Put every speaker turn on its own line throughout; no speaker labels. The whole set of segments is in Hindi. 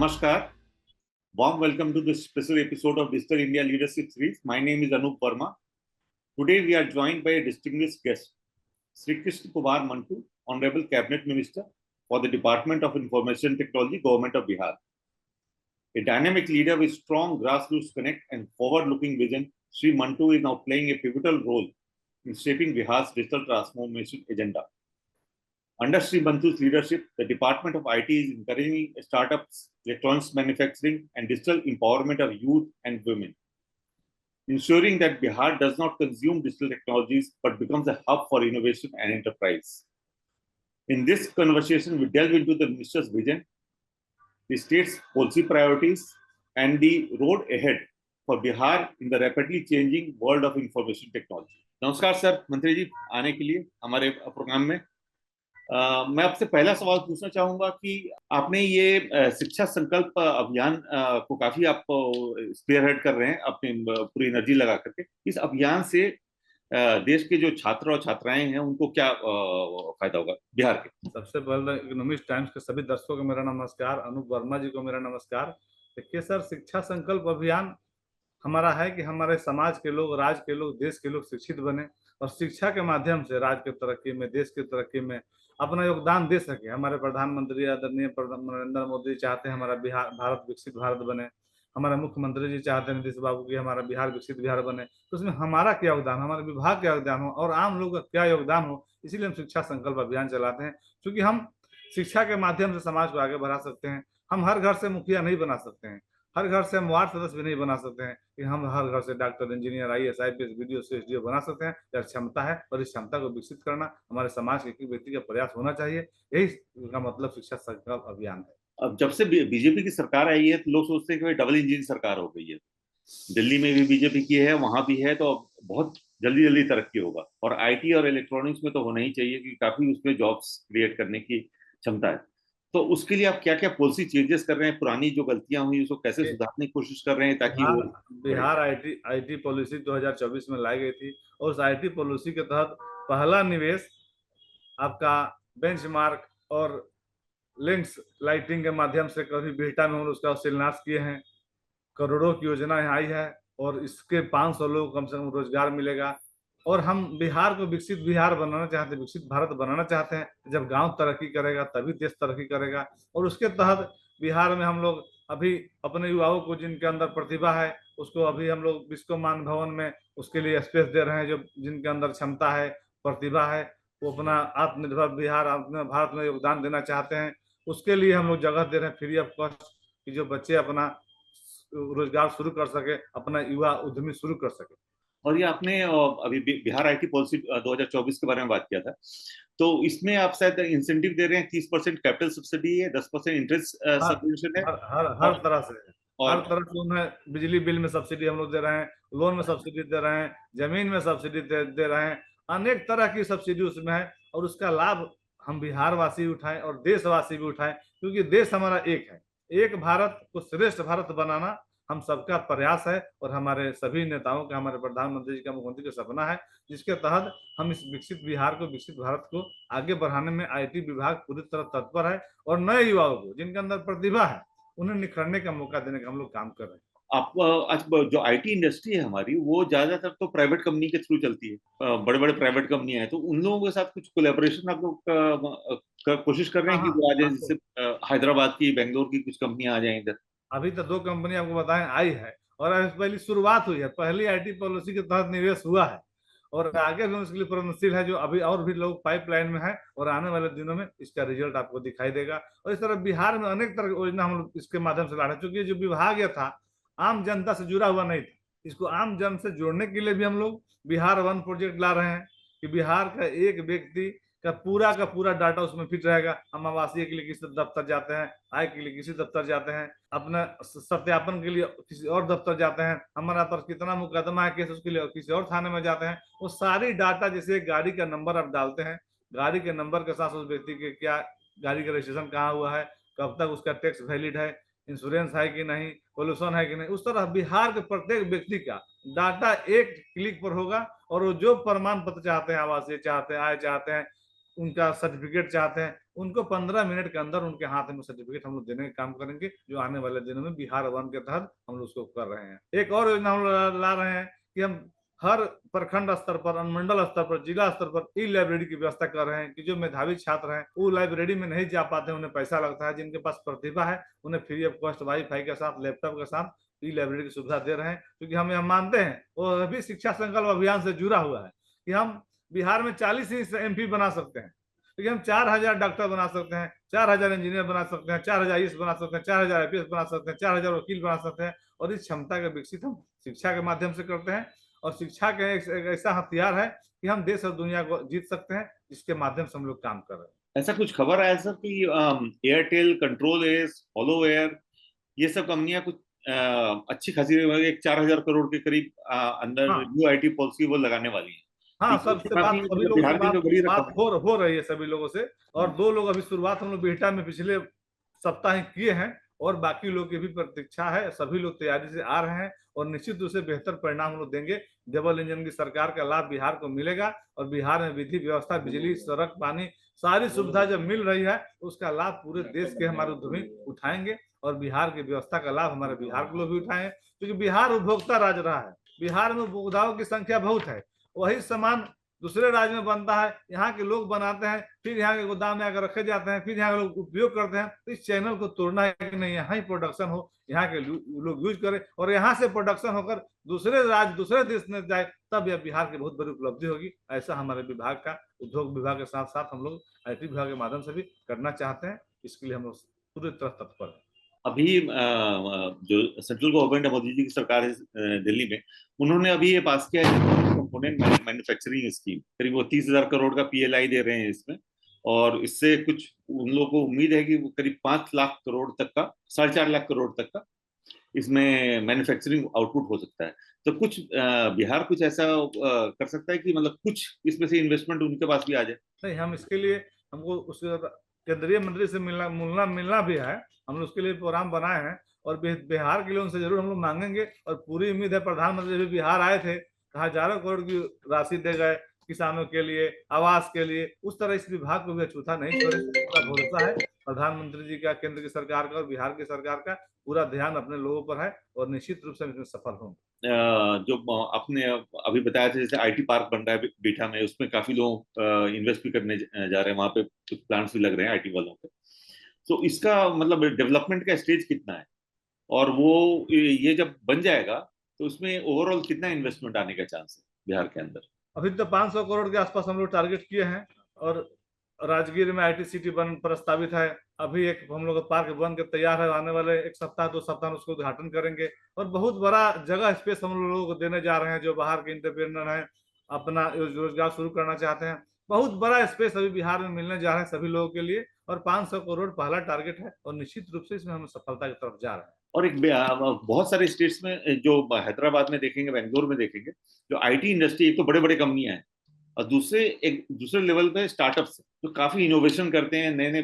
Namaskar. Warm welcome to this special episode of Digital India Leadership Series. My name is Anup Verma. Today we are joined by a distinguished guest, Sri Krishna Kumar Mantu, Honorable Cabinet Minister for the Department of Information Technology, Government of Bihar. A dynamic leader with strong grassroots connect and forward-looking vision, Sri Mantu is now playing a pivotal role in shaping Bihar's digital transformation agenda. Under Sri Mantu's leadership, the Department of IT is encouraging startups, electronics manufacturing, and digital empowerment of youth and women, ensuring that Bihar does not consume digital technologies but becomes a hub for innovation and enterprise. In this conversation, we delve into the minister's vision, the state's policy priorities, and the road ahead for Bihar in the rapidly changing world of information technology. नमस्कार सर, मंत्री जी आने के लिए हमारे प्रोग्राम में। मैं आपसे पहला सवाल पूछना चाहूंगा कि आपने ये शिक्षा संकल्प अभियान को काफी आप स्पीयरहेड कर रहे हैं अपनी पूरी एनर्जी लगा करके। इस अभियान से देश के जो छात्र और छात्राएं हैं उनको क्या फायदा होगा बिहार के?
सबसे पहले इकोनॉमिक्स टाइम्स के सभी दर्शकों को मेरा नमस्कार, अनूप वर्मा जी को मेरा नमस्कार। देखिए सर, शिक्षा संकल्प अभियान हमारा है कि हमारे समाज के लोग, राज्य के लोग, देश के लोग शिक्षित बने और शिक्षा के माध्यम से राज्य की तरक्की में, देश की तरक्की में अपना योगदान दे सके। हमारे प्रधानमंत्री आदरणीय नरेंद्र मोदी चाहते हैं हमारा बिहार भारत विकसित भारत बने। हमारे मुख्यमंत्री जी चाहते हैं नीतीश बाबू की हमारा बिहार विकसित बिहार बने। तो उसमें हमारा क्या योगदान, हमारे विभाग का योगदान हो और आम लोगों का क्या योगदान हो, इसीलिए हम शिक्षा संकल्प अभियान चलाते हैं। क्योंकि हम शिक्षा के माध्यम से समाज को आगे बढ़ा सकते हैं। हम हर घर से मुखिया नहीं बना सकते हैं, हर घर से हम वार्ड सदस्य भी नहीं बना सकते हैं कि हम हर घर से doctor, engineer, IAS, IPS, BDO, SDO बना सकते हैं। यह क्षमता है और इस क्षमता को विकसित करना हमारे समाज के एक व्यक्ति का प्रयास होना चाहिए। यही का मतलब शिक्षा संकल्प अभियान है।
अब जब से बीजेपी की सरकार आई है तो लोग सोचते हैं कि डबल इंजन सरकार हो गई है। दिल्ली में भी बीजेपी की है, वहां भी है, तो बहुत जल्दी जल्दी तरक्की होगा। और IT और इलेक्ट्रॉनिक्स में तो होना ही चाहिए कि काफी उसमें जॉब्स क्रिएट करने की क्षमता है। तो उसके लिए आप क्या क्या पॉलिसी चेंजेस कर रहे हैं? पुरानी जो गलतियां हुई उसको कैसे सुधारने की कोशिश कर रहे हैं ताकि वो
बिहार IT पॉलिसी 2024 में लाई गई थी और उस IT पॉलिसी के तहत पहला निवेश आपका बेंचमार्क और लिंक्स लाइटिंग के माध्यम से कभी बिहटा में हम उसका शिलान्यास किए हैं। करोड़ों की योजना यहाँ आई है और इसके 500 लोग कम से कम रोजगार मिलेगा। और हम बिहार को विकसित बिहार बनाना चाहते हैं, विकसित भारत बनाना चाहते हैं। जब गांव तरक्की करेगा तभी देश तरक्की करेगा। और उसके तहत बिहार में हम लोग अभी अपने युवाओं को जिनके अंदर प्रतिभा है उसको अभी हम लोग विश्वमान भवन में उसके लिए स्पेस दे रहे हैं। जो जिनके अंदर क्षमता है, प्रतिभा है, वो अपना आत्मनिर्भर बिहार, अपने भारत में योगदान देना चाहते हैं, उसके लिए हम लोग जगह दे रहे हैं फ्री ऑफ कॉस्ट कि जो बच्चे अपना रोजगार शुरू कर सके, अपना युवा उद्यमी शुरू कर सके।
और ये आपने अभी बिहार IT पॉलिसी 2024 के बारे में बात किया था, तो इसमें आप शायद इंसेंटिव दे रहे हैं। 30% कैपिटल सब्सिडी है, 10% इंटरेस्ट सब्सिडी है,
हर तरह से
और
हर तरह से उन्हें बिजली बिल में सब्सिडी हम लोग दे रहे हैं, लोन में सब्सिडी दे रहे हैं, जमीन में सब्सिडी दे रहे हैं। अनेक तरह की सब्सिडी उसमें है और उसका लाभ हम बिहार वासी उठाएं और देशवासी भी उठाएं। क्योंकि देश हमारा एक है, एक भारत को श्रेष्ठ भारत बनाना हम सबका प्रयास है और हमारे सभी नेताओं का, हमारे प्रधानमंत्री जी का, मुख्यमंत्री का सपना है, जिसके तहत हम इस विकसित बिहार को, विकसित भारत को आगे बढ़ाने में IT विभाग पूरी तरह तत्पर है। और नए युवाओं को जिनके अंदर प्रतिभा है उन्हें निखरने का मौका देने का हम लोग काम कर रहे हैं।
आप आज जो IT इंडस्ट्री है हमारी, वो ज्यादातर तो प्राइवेट कंपनी के थ्रू चलती है। बड़े बड़े प्राइवेट कंपनियां हैं, तो उन लोगों के साथ कुछ कोलैबोरेशन आप लोग कोशिश कर रहे हैं कि वो आ जाए, जैसे हैदराबाद की, बेंगलोर की कुछ कंपनियां आ जाएं इधर?
अभी तो 2 कंपनी आपको बताएं आई है और अभी पहली शुरुआत हुई है। पहली IT पॉलिसी के तहत निवेश हुआ है और आगे भी उसके लिए प्रयत्नशील है, जो अभी और भी लोग पाइपलाइन में है और आने वाले दिनों में इसका रिजल्ट आपको दिखाई देगा। और इस तरह बिहार में अनेक तरह की योजना हम लोग इसके माध्यम से ला रहे हैं। चूंकि जो विभाग यह था आम जनता से जुड़ा हुआ नहीं था, इसको आम जन से जोड़ने के लिए भी हम लोग बिहार वन प्रोजेक्ट ला रहे हैं कि बिहार का एक व्यक्ति का पूरा डाटा उसमें फिट रहेगा। हम आवासीय के लिए किसी दफ्तर जाते हैं, आय के लिए किसी दफ्तर जाते हैं, अपने सत्यापन के लिए किसी और दफ्तर जाते हैं, हमारा पर कितना मुकदमा है केस उसके लिए किसी और थाने में जाते हैं। वो सारी डाटा, जैसे गाड़ी का नंबर आप डालते हैं, गाड़ी के नंबर के साथ उस व्यक्ति के क्या गाड़ी का रजिस्ट्रेशन कहाँ हुआ है, कब तक उसका टैक्स वैलिड है, इंश्योरेंस है कि नहीं, पोल्यूशन है कि नहीं, उस तरह बिहार के प्रत्येक व्यक्ति का डाटा एक क्लिक पर होगा। और वो जो प्रमाण पत्र चाहते हैं, आवासीय चाहते हैं, आय चाहते हैं, उनका सर्टिफिकेट चाहते हैं, उनको 15 मिनट के अंदर उनके हाथ में सर्टिफिकेट हम लोग देने का काम करेंगे, जो आने वाले दिनों में बिहार वन के तहत हम लोग उसको कर रहे हैं। एक और योजना हम लोग ला रहे हैं कि हम हर प्रखंड स्तर पर, अनुमंडल स्तर पर, जिला स्तर पर ई लाइब्रेरी की व्यवस्था कर रहे हैं कि जो मेधावी छात्र हैं वो लाइब्रेरी में नहीं जा पाते, उन्हें पैसा लगता है, जिनके पास प्रतिभा है उन्हें फ्री ऑफ कॉस्ट वाईफाई के साथ, लैपटॉप के साथ ई लाइब्रेरी की सुविधा दे रहे हैं। क्योंकि हम मानते हैं, वो अभी शिक्षा संकल्प अभियान से जुड़ा हुआ है कि हम बिहार में 40 ही MP बना सकते हैं, क्योंकि हम 4000 डॉक्टर बना सकते हैं, 4000 इंजीनियर बना सकते हैं, 4000 IAS बना सकते हैं, 4000 IPS बना सकते हैं, 4000 वकील बना सकते हैं। और इस क्षमता का विकसित हम शिक्षा के माध्यम से करते हैं। और शिक्षा का एक ऐसा हथियार है कि हम देश और दुनिया को जीत सकते हैं, जिसके माध्यम से हम लोग काम कर रहे हैं।
ऐसा कुछ खबर आया सर कि एयरटेल, कंट्रोल एस, हॉलोवेयर, ये सब कंपनियां कुछ अच्छी खासी, एक 4000 करोड़ के करीब अंदर
हाँ
न्यू IT पॉलिसी वो लगाने वाली है।
हाँ,
तो
सबसे बात,
काफी
सभी
मतलब
लोगों से
बिहार के लिए तो बड़ी
बात
रकम है।
हो रही है सभी लोगों से। और 2 लोग अभी शुरुआत हम लोग बिहटा में पिछले सप्ताह ही किए हैं, और बाकी लोग की भी प्रतीक्षा है। सभी लोग तैयारी से आ रहे हैं और निश्चित रूप से बेहतर परिणाम हम लोग देंगे। डबल इंजन की सरकार का लाभ बिहार को मिलेगा, और बिहार में विधि व्यवस्था, बिजली, सड़क, पानी, सारी सुविधा जब मिल रही है तो उसका लाभ पूरे देश के हमारे उद्यमी उठाएंगे, और बिहार की व्यवस्था का लाभ हमारे बिहार के लोग भी उठाएंगे। क्योंकि बिहार उपभोक्ता राज्य रहा है, बिहार में उपभोक्ताओं की संख्या बहुत है। वही सामान दूसरे राज्य में बनता है, यहाँ के लोग बनाते हैं, फिर यहाँ के गोदाम में आकर रखे जाते हैं, फिर यहाँ के लोग उपयोग करते हैं। तो इस चैनल को तोड़ना है कि नहीं, यहाँ ही प्रोडक्शन हो, यहाँ के लोग यूज करें, और यहाँ से प्रोडक्शन होकर दूसरे राज्य, दूसरे देश में जाए, तब यह बिहार की बहुत बड़ी उपलब्धि होगी। ऐसा हमारे विभाग का, उद्योग विभाग के साथ साथ हम लोग IT विभाग के माध्यम से भी करना चाहते हैं। इसके लिए हम लोग पूरी तरह तत्पर हैं।
अभी जो सेंट्रल गवर्नमेंट है, मोदी जी की सरकार है दिल्ली में, उन्होंने अभी ये पास किया है कंपोनेंट मैन्युफैक्चरिंग स्कीम, करीब वो 30,000 करोड़ का PLI दे रहे हैं इसमें। और इससे कुछ उन लोगों को उम्मीद है कि वो करीब 5 लाख करोड़ तक का, 4.5 लाख करोड़ तक का इसमें मैन्युफैक्चरिंग आउटपुट हो सकता है। तो कुछ बिहार कुछ ऐसा कर सकता है कि मतलब कुछ इसमें से इन्वेस्टमेंट उनके पास भी आ जाए।
नहीं, हम इसके लिए, हमको उस केंद्रीय मंत्री से मिलना भी है। हम लोग उसके लिए प्रोग्राम बनाए हैं, और बिहार के लिए उनसे जरूर हम लोग मांगेंगे। और पूरी उम्मीद है, प्रधानमंत्री भी बिहार आए थे, हजारों करोड़ की राशि दे गए किसानों के लिए, आवास के लिए। उस तरह इस विभाग को भी अछूता नहीं छोड़ेंगे। पूरा भरोसा है प्रधानमंत्री जी का, केंद्र की सरकार का और बिहार की सरकार का, पूरा ध्यान अपने लोगों पर है, और निश्चित रूप से इसमें सफल होंगे।
जो आपने अभी बताया था, जैसे IT पार्क बन रहा है बीटा में, उसमें काफी लोग इन्वेस्ट भी करने जा रहे हैं, वहां पे कुछ प्लांट्स भी लग रहे हैं IT वालों के। तो इसका मतलब डेवलपमेंट का स्टेज कितना है, और वो ये जब बन जाएगा तो उसमें ओवरऑल कितना इन्वेस्टमेंट आने का चांस है बिहार के अंदर?
अभी तो 500 करोड़ के आसपास हम लोग टारगेट किए हैं। और राजगीर में IT सिटी बन प्रस्तावित है। अभी एक हम लोग पार्क बन के तैयार है, आने वाले 1 सप्ताह 2 सप्ताह में उसको उद्घाटन करेंगे। और बहुत बड़ा जगह स्पेस हम लोगों को देने जा रहे हैं, जो बाहर के इंटरप्रेन्योर हैं, अपना रोजगार शुरू करना चाहते हैं। बहुत बड़ा स्पेस अभी बिहार में मिलने जा रहा है सभी लोगों के लिए, और 500 करोड़ पहला टारगेट है, और निश्चित रूप से इसमें हम सफलता की तरफ जा रहे हैं।
और एक बहुत सारे स्टेट्स में, जो हैदराबाद में देखेंगे, बेंगलोर में देखेंगे, जो IT इंडस्ट्री, एक तो बड़े बड़े कंपनियां हैं, और दूसरे लेवल पे स्टार्टअप्स जो काफी इनोवेशन करते हैं, नए नए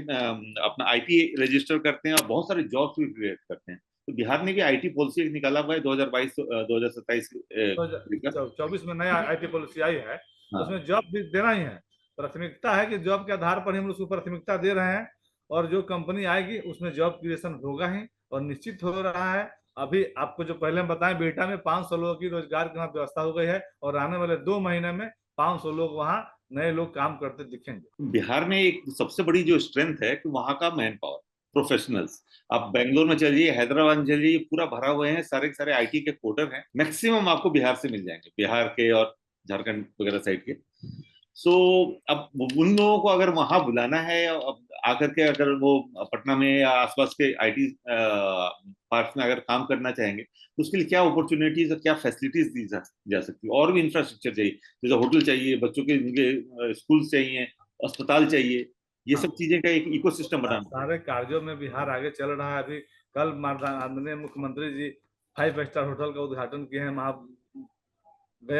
अपना IP रजिस्टर करते हैं, और बहुत सारे जॉब्स भी क्रिएट करते हैं। तो बिहार ने भी IT पॉलिसी निकाला हुआ है 2022 2027
तो 24 में नया IT पॉलिसी आई है,
हाँ।
उसमें जॉब भी देना ही है। प्राथमिकता है कि जॉब के आधार पर ही हम उसको प्राथमिकता दे रहे हैं, और जो कंपनी आएगी उसमें जॉब क्रिएशन होगा ही, और निश्चित हो रहा है। अभी आपको जो पहले हम बताएं, बेटा में 500 लोगों की रोजगार की वहाँ व्यवस्था हो गई है, और आने वाले 2 महीने में 500 लोग वहाँ नए लोग काम करते दिखेंगे।
बिहार में एक सबसे बड़ी जो स्ट्रेंथ है कि वहाँ का मैन पावर, प्रोफेशनल्स। आप बेंगलोर में चलिए, हैदराबाद में चलिए, पूरा भरा हुए हैं, सारे के सारे IT के कोडर हैं, मैक्सिमम आपको बिहार से मिल जाएंगे, बिहार के और झारखंड वगैरह साइड के। सो अब उन लोगों को अगर वहां बुलाना है, अब आकर के अगर वो पटना में या आसपास के IT पार्क में अगर काम करना चाहेंगे, तो उसके लिए क्या अपॉर्चुनिटीज और क्या फैसिलिटीज दी जा सकती है? और भी इंफ्रास्ट्रक्चर चाहिए, जैसे होटल चाहिए, बच्चों के स्कूल चाहिए, अस्पताल चाहिए, ये
हाँ,
सब चीजें का एक इकोसिस्टम बनाना
सारे कार्यों में बिहार आगे चल रहा है। अभी कल माननीय मुख्यमंत्री जी 5 स्टार होटल का उद्घाटन किए हैं वहां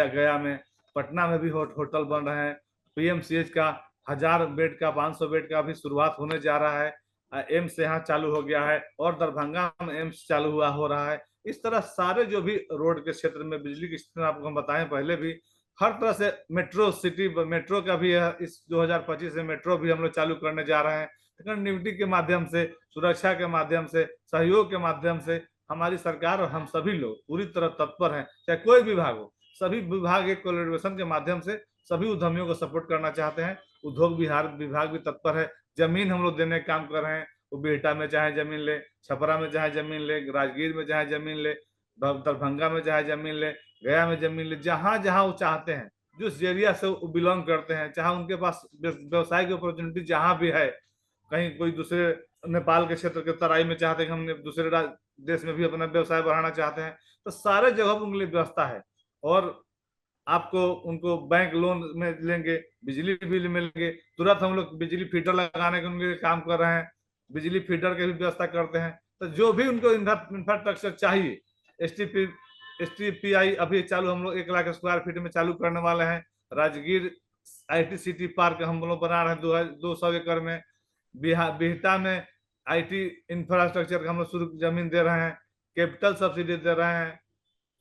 गया में। पटना में भी होटल बन रहे हैं। PMCH का 1000 बेड का, 500 बेड का भी शुरुआत होने जा रहा है। एम्स यहाँ चालू हो गया है, और दरभंगा में एम्स चालू हो रहा है। इस तरह सारे जो भी रोड के क्षेत्र में, बिजली के क्षेत्र में, आपको हम बताएं पहले भी, हर तरह से मेट्रो का भी है, इस 2025 में मेट्रो भी हम लोग चालू करने जा रहे हैं। कनेक्टिविटी के माध्यम से, सुरक्षा के माध्यम से, सहयोग के माध्यम से हमारी सरकार और हम सभी लोग पूरी तरह तत्पर हैं। चाहे कोई विभाग हो, सभी विभाग एक कोलैबोरेशन के माध्यम से सभी उद्यमियों को सपोर्ट करना चाहते हैं। उद्योग विभाग भी तत्पर है। जमीन हम लोग देने का काम कर रहे हैं। वो बिहटा में चाहे जमीन ले, छपरा में चाहे जमीन ले, राजगीर में चाहे जमीन ले, दरभंगा में चाहे जमीन ले, गया में जमीन ले, जहां जहां वो चाहते हैं, जिस एरिया से वो बिलोंग करते हैं, चाहे उनके पास व्यवसाय की अपॉर्चुनिटी जहां भी है, कहीं कोई दूसरे नेपाल के क्षेत्र के तराई में चाहते हैं कि हम दूसरे देश में भी अपना व्यवसाय बढ़ाना चाहते हैं, तो सारे जगह पर उनके लिए व्यवस्था है। और आपको उनको बैंक लोन में लेंगे, बिजली बिल मिलेंगे, तुरंत हम लोग बिजली फीडर लगाने के उनके काम कर रहे हैं, बिजली फीडर की भी व्यवस्था करते हैं। तो जो भी उनको इंफ्रास्ट्रक्चर चाहिए, STPI अभी चालू हम लोग 1 लाख स्क्वायर फीट में चालू करने वाले हैं। राजगीर IT सिटी पार्क हम लोग बना रहे हैं 200 एकड़ में। बिहटा में IT इंफ्रास्ट्रक्चर हम लोग शुरू जमीन दे रहे हैं, कैपिटल सब्सिडी दे रहे हैं,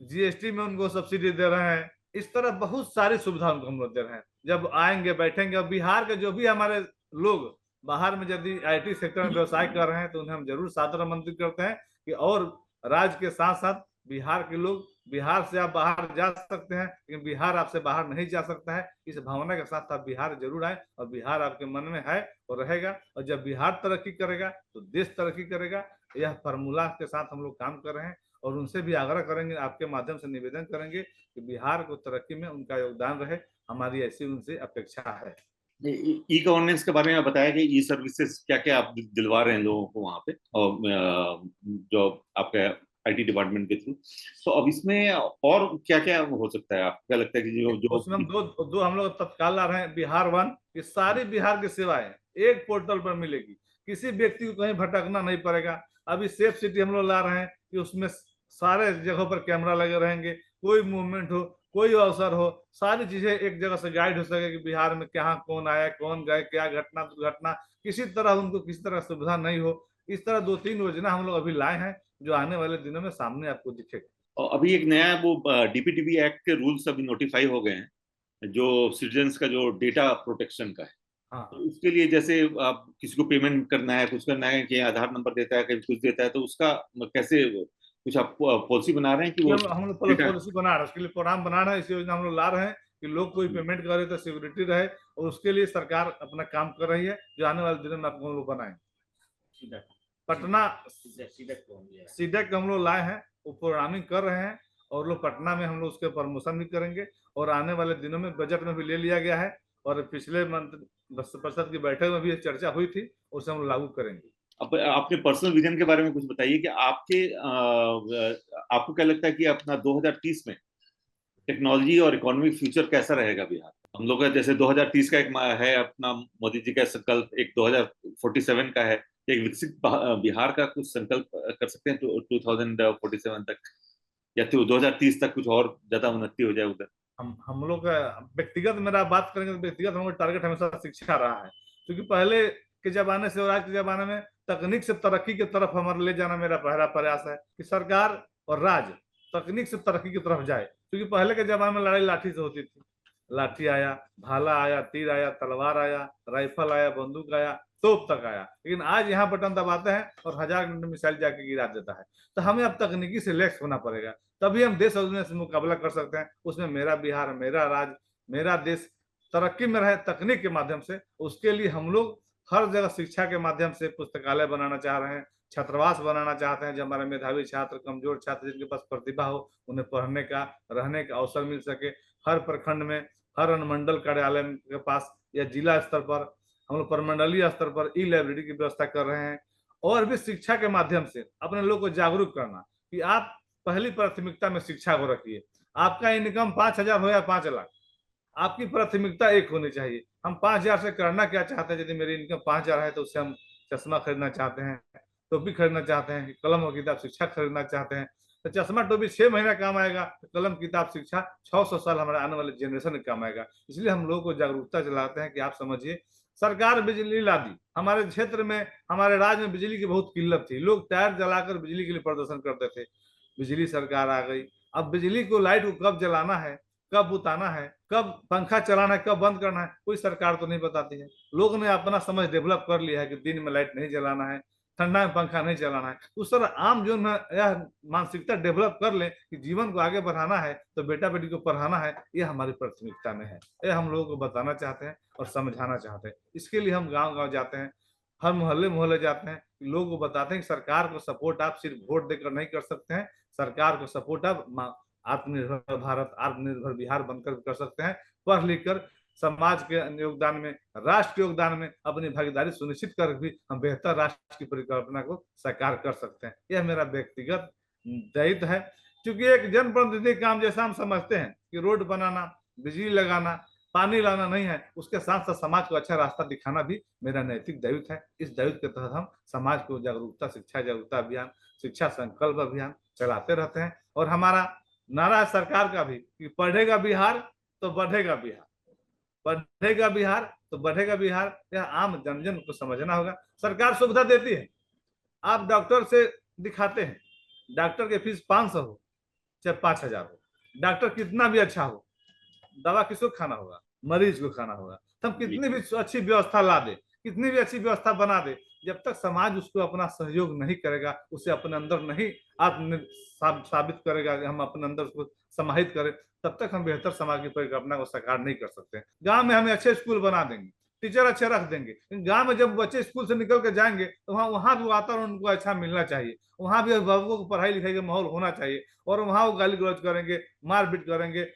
GST में उनको सब्सिडी दे रहे हैं। इस तरह बहुत सारी सुविधा उनको हम लोग दे रहे हैं। जब आएंगे बैठेंगे, और बिहार के जो भी हमारे लोग बाहर में यदि IT सेक्टर में व्यवसाय कर रहे हैं तो उन्हें हम जरूर सादर आमंत्रित करते हैं कि और राज्य के साथ साथ बिहार के लोग, बिहार से आप बाहर जा सकते हैं लेकिन बिहार आपसे बाहर नहीं जा सकता है। इस भावना के साथ आप बिहार जरूर आए, और बिहार आपके मन में है और रहेगा। और जब बिहार तरक्की करेगा तो देश तरक्की करेगा। यह फार्मूला के साथ हम लोग काम कर रहे हैं, और उनसे भी आग्रह करेंगे, आपके माध्यम से निवेदन करेंगे कि बिहार को तरक्की में उनका योगदान रहे। हमारी ऐसी उनसे अपेक्षा है।
ई गवर्नेंस के बारे में बताया कि ई सर्विसेज क्या क्या आप दिलवा रहे हैं लोगों को वहाँ पे, और जो आपका IT डिपार्टमेंट के थ्रू, तो अब इसमें और क्या क्या हो सकता है? आपको क्या लगता है कि जो
उसमें हम दो हम लोग तत्काल ला रहे हैं। बिहार वन, ये सारी बिहार की सेवाएं एक पोर्टल पर मिलेगी, किसी व्यक्ति को कहीं भटकना नहीं पड़ेगा। अभी सेफ सिटी हम लोग ला रहे हैं कि उसमें सारे जगहों पर कैमरा लगे रहेंगे, कोई मूवमेंट हो, कोई अवसर हो, सारी चीजें एक जगह से गाइड हो सके कि बिहार में कहाँ कौन आया, कौन गए, क्या घटना दुर्घटना, किसी तरह उनको किसी तरह सुविधा नहीं हो। इस तरह 2-3 योजना हम लोग अभी लाए हैं, जो आने वाले दिनों में सामने आपको दिखेगा।
और अभी एक नया वो DPTV एक्ट के रूल्स अभी नोटिफाई हो गए हैं, जो सिटीजन्स का जो डेटा प्रोटेक्शन का है।
हाँ,
तो उसके लिए जैसे आप किसी को पेमेंट करना है, कुछ करना है, कि आधार नंबर देता है, कहीं कुछ देता है, तो उसका कैसे कुछ आप पॉलिसी बना रहे हैं कि वो
हम लोग
डेटा?
पॉलिसी बना रहे हैं, उसके लिए प्रोग्राम बना रहे हैं। इस योजना हम लोग ला रहे हैं कि लोग कोई पेमेंट करे तो सिक्योरिटी रहे, और उसके लिए सरकार अपना काम कर रही है, जो आने वाले दिनों में आपको हम लोग बनाएंगे। पटना सीडेक हम लोग लाए हैं, वो प्रोग्रामिंग कर रहे हैं, और लोग पटना में हम लोग उसके प्रमोशन भी करेंगे, और आने वाले दिनों में बजट में भी ले लिया गया है, और पिछले मंत्री परिषद की बैठक में भी चर्चा हुई थी, उसे हम लोग लागू करेंगे।
अब अपने पर्सनल विजन के बारे में कुछ बताइए कि आपको क्या लगता है कि अपना 2030 में टेक्नोलॉजी और इकोनॉमिक फ्यूचर कैसा रहेगा बिहार? हम लोग का जैसे 2030 का एक है अपना मोदी जी का संकल्प, एक 2047 का है, एक विकसित बिहार का कुछ संकल्प कर सकते हैं 2047 तक, या तो 2030 तक कुछ और ज्यादा उन्नति हो जाए उधर?
हम लोग का व्यक्तिगत, मेरा बात करेंगे तो व्यक्तिगत हम लोग टारगेट हमेशा शिक्षा रहा है, क्योंकि पहले के जमाने से और आज के जमाने में तकनीक से तरक्की की तरफ हमारा ले जाना मेरा पहला प्रयास है कि सरकार और राज्य तकनीक से तरक्की की तरफ जाए। क्योंकि पहले के जमाने में लड़ाई लाठी से होती थी, लाठी आया, भाला आया, तीर आया, तलवार आया, राइफल आया, बंदूक आया, तोप तक आया, लेकिन आज यहाँ बटन दबाते हैं और 1000 मिसाइल जाके गिरा देता है। तो हमें अब तकनीकी से लैस होना पड़ेगा, तभी हम देश और दुनिया से मुकाबला कर सकते हैं। उसमें मेरा बिहार, मेरा राज्य, मेरा देश तरक्की में रहे तकनीक के माध्यम से। उसके लिए हम लोग हर जगह शिक्षा के माध्यम से पुस्तकालय बनाना चाह रहे हैं, छात्रावास बनाना चाहते हैं, जब हमारे मेधावी छात्र, कमजोर छात्र जिनके पास प्रतिभा हो, उन्हें पढ़ने का, रहने का अवसर मिल सके। हर प्रखंड में, हर अनुमंडल कार्यालय के पास या जिला स्तर पर, हम लोग प्रमंडलीय स्तर पर ई लाइब्रेरी की व्यवस्था कर रहे हैं। और भी शिक्षा के माध्यम से अपने लोग को जागरूक करना कि आप पहली प्राथमिकता में शिक्षा को रखिए। आपका इनकम 5,000 हो या 5 लाख, आपकी प्राथमिकता एक होनी चाहिए। हम 5,000 से करना क्या चाहते हैं? यदि मेरी इनकम 5,000 है तो उससे हम चश्मा खरीदना चाहते हैं, टोपी खरीदना चाहते हैं, कलम और किताब शिक्षा खरीदना चाहते हैं, तो चश्मा टोपी 6 महीना काम आएगा, तो कलम किताब शिक्षा 600 साल हमारे आने वाले जनरेशन में काम आएगा। इसलिए हम लोगों को जागरूकता चलाते हैं कि आप समझिए, सरकार बिजली ला दी, हमारे क्षेत्र में, हमारे राज्य में बिजली की बहुत किल्लत थी, लोग टायर जलाकर बिजली के लिए प्रदर्शन करते थे। बिजली सरकार आ गई, अब बिजली को, लाइट को कब जलाना है, कब बुताना है, कब पंखा चलाना है, कब बंद करना है, कोई सरकार तो नहीं बताती है। लोग ने अपना समझ डेवलप कर लिया है कि दिन में लाइट नहीं जलाना है, ठंडा में पंखा नहीं चलाना है। उस तरह आम जो है यह मानसिकता डेवलप कर ले कि जीवन को आगे बढ़ाना है तो बेटा बेटी को पढ़ाना है, यह हमारी प्राथमिकता में है। यह हम लोगों को बताना चाहते हैं और समझाना चाहते हैं। इसके लिए हम गांव गांव जाते हैं, हर मोहल्ले मोहल्ले जाते हैं, लोगों को बताते हैं कि सरकार को सपोर्ट आप सिर्फ वोट देकर नहीं कर सकते हैं, सरकार को सपोर्ट आप आत्मनिर्भर भारत, आत्मनिर्भर बिहार बनकर कर सकते हैं। पढ़ लिख कर समाज के योगदान में, राष्ट्र के योगदान में अपनी भागीदारी सुनिश्चित कर भी हम बेहतर राष्ट्र की परिकल्पना को साकार कर सकते हैं। यह मेरा व्यक्तिगत दायित्व है। क्योंकि एक जनप्रतिनिधि काम जैसा हम समझते हैं कि रोड बनाना, बिजली लगाना, पानी लाना नहीं है, उसके साथ साथ समाज को अच्छा रास्ता दिखाना भी मेरा नैतिक दायित्व है। इस दायित्व के तहत हम समाज को जागरूकता, शिक्षा जागरूकता अभियान, शिक्षा संकल्प अभियान चलाते रहते हैं। और हमारा नारा है सरकार का भी कि पढ़ेगा बिहार तो बढ़ेगा बिहार, बढ़ेगा बिहार तो बढ़ेगा बिहार। यह आम जनजन को समझना होगा। सरकार सुविधा देती है, आप डॉक्टर से दिखाते हैं, डॉक्टर की फीस 500 हो चाहे 5,000 हो, डॉक्टर कितना भी अच्छा हो, दवा किसको खाना होगा? मरीज को खाना होगा। तो हम कितनी भी अच्छी व्यवस्था ला दे, कितनी भी अच्छी व्यवस्था बना दे, जब तक समाज उसको अपना सहयोग नहीं करेगा, उसे अपने अंदर नहीं आत्म साबित करेगा कि हम अपने अंदर उसको समाहित करें, तब तक हम बेहतर समाज की परिकल्पना को साकार नहीं कर सकते। गांव में हमें अच्छे स्कूल बना देंगे, टीचर अच्छे रख देंगे, गांव में जब बच्चे स्कूल से निकल के जाएंगे तो वहां भी वातावरण उनको अच्छा मिलना चाहिए, वहां भी अभिभावकों को पढ़ाई लिखाई का माहौल होना चाहिए। और वहां वो गाली गलौज करेंगे, मारपीट करेंगे,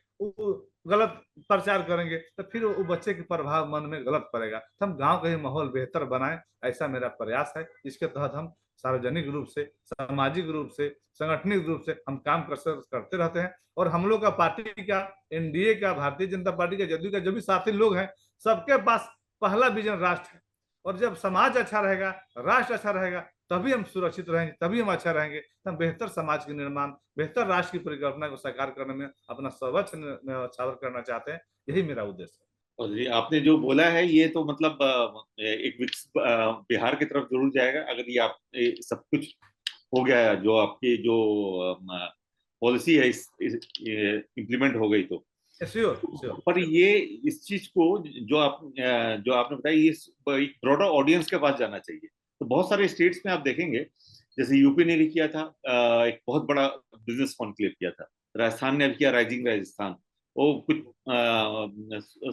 गलत प्रचार करेंगे, तो फिर वो बच्चे के प्रभाव मन में गलत पड़ेगा। तो हम गांव का ही माहौल बेहतर बनाएं, ऐसा मेरा प्रयास है। इसके तहत हम सार्वजनिक रूप से, सामाजिक रूप से, संगठनिक रूप से हम काम करते रहते हैं। और हम लोग का पार्टी का, एनडीए का, भारतीय जनता पार्टी का, जदयू का जो भी साथी लोग हैं, सबके पास पहला विजन राष्ट्र है। और जब समाज अच्छा रहेगा, राष्ट्र अच्छा रहेगा, तभी हम सुरक्षित रहेंगे, तभी हम अच्छा रहेंगे। तो हम बेहतर समाज के निर्माण, बेहतर राष्ट्र की परिकल्पना को साकार करने में अपना सर्वोच्च न्यौछावर करना चाहते हैं। यही मेरा उद्देश्य है।
और ये आपने जो बोला है ये तो मतलब एक विकसित बिहार की तरफ जरूर जाएगा अगर ये आप सब कुछ हो गया, जो आपकी जो पॉलिसी है इम्प्लीमेंट हो गई तो।
Sure sure.
पर ये इस चीज को जो आपने बताया, ये एक ब्रॉडर ऑडियंस के पास जाना चाहिए। तो बहुत सारे स्टेट्स में आप देखेंगे, जैसे यूपी ने भी किया था, एक बहुत बड़ा बिजनेस कॉन्क्लेव किया था। राजस्थान ने भी किया, राइजिंग राजस्थान, वो कुछ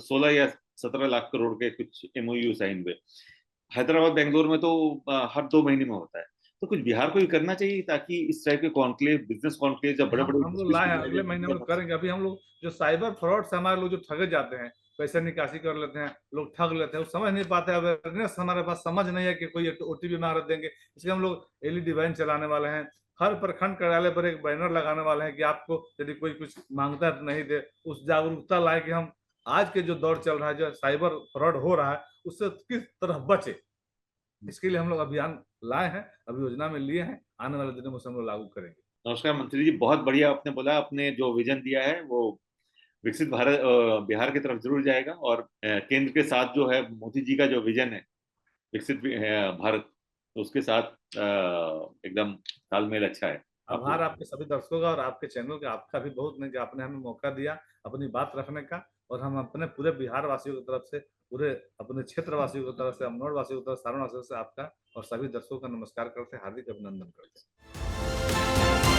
16 या 17 लाख करोड़ के कुछ MOU साइन हुए। हैदराबाद बेंगलोर में तो हर 2 महीने में होता है। तो कुछ बिहार को भी करना चाहिए ताकि इस टाइप के कॉन्क्लेव, बिजनेस कॉन्क्लेव, जब बड़े बड़े
हम लोग लाए हैं, अगले महीने हम लोग करेंगे। अभी हम लोग जो साइबर फ्रॉड से हमारे लोग जो ठगे जाते हैं, पैसे निकासी कर लेते हैं, लोग ठग लेते हैं, वो समझ नहीं पाते। अवेयरनेस हमारे पास समझ नहीं है कि कोई OTP मार देंगे। इसलिए हम लोग LED वैन चलाने वाले हैं, हर प्रखंड कार्यालय पर एक बैनर लगाने वाले हैं कि आपको यदि कोई कुछ मांगता है तो नहीं दे। उस जागरूकता लाए कि हम आज के जो दौर चल रहा है, जो साइबर फ्रॉड हो रहा है, उससे किस तरह बचे। इसके लिए हम लोग अभियान लाए हैं, अभी योजना में लिए हैं, आने वाले दिनों में हम लोग लागू करेंगे।
नमस्कार मंत्री जी, बहुत बढ़िया आपने बोला। आपने जो विजन दिया है वो विकसित भारत, बिहार की तरफ जरूर जाएगा। और केंद्र के साथ जो है मोदी जी का जो विजन है विकसित भारत, तो उसके साथ एकदम तालमेल अच्छा है।
आभार आपके सभी दर्शकों का और आपके चैनल का, आपका भी बहुत नहीं कि आपने हमें मौका दिया अपनी बात रखने का। और हम अपने पूरे बिहार वासियों की तरफ से, पूरे अपने क्षेत्र वासियों की तरफ से, अमनौर वासियों की तरफ से, सारण वासियों से आपका और सभी दर्शकों का नमस्कार करते हैं, हार्दिक अभिनंदन करते हैं।